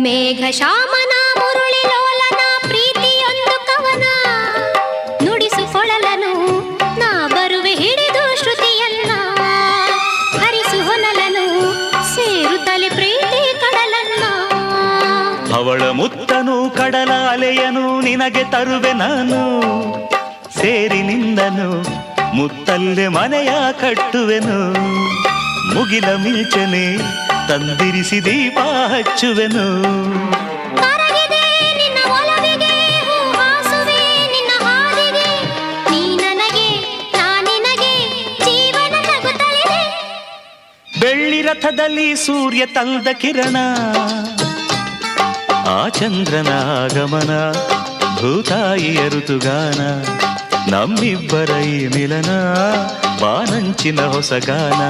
ಮೇಘ ಶಾಮನ ಮುರುಳಿ ಲೋಲನ ಪ್ರೀತಿಯೊಂದು ಕವನ ನುಡಿಸುಕೊಳಲನು ನಾ ಬರುವೆ ಹಿಡಿದು ಶ್ರುತಿಯನ್ನ ಹರಿಸು ಹೊನಲನು ಸೇರುತ್ತಲೆ ಪ್ರೀತಿ ಕಡಲನ್ನ ಅವಳ ಮುತ್ತನು ಕಡಲ ಅಲೆಯನು ನಿನಗೆ ತರುವೆ ನಾನು ಸೇರಿ ನಿಂದನು ಮುತ್ತಲ್ಲೆ ಮನೆಯ ಕಟ್ಟುವೆನು ಮುಗಿಲ ಮಿಂಚನೆ ತಂದಿರಿಸಿ ದೀಪ ಹಚ್ಚುವೆನು ಕರಗಿದೆ ನಿನ್ನ ಒಲವಿಗೆ ಹೂ ಹಾಸುವೆ ನಿನ್ನ ಹಾದಿಗೆ ನೀ ನನಗೆ ನಾ ನಿನಗೆ ಜೀವನ ತಗುತ್ತಲಿದೆ ಬೆಳ್ಳಿ ರಥದಲ್ಲಿ ಸೂರ್ಯ ತಂದ ಕಿರಣ ಆ ಚಂದ್ರನ ಆಗಮನ ಭೂತಾಯಿಯ ಋತುಗಾನ ನಮ್ಮಿಬ್ಬರ ಈ ಮಿಲನ ಬಾನಂಚಿನ ಹೊಸಗಾನ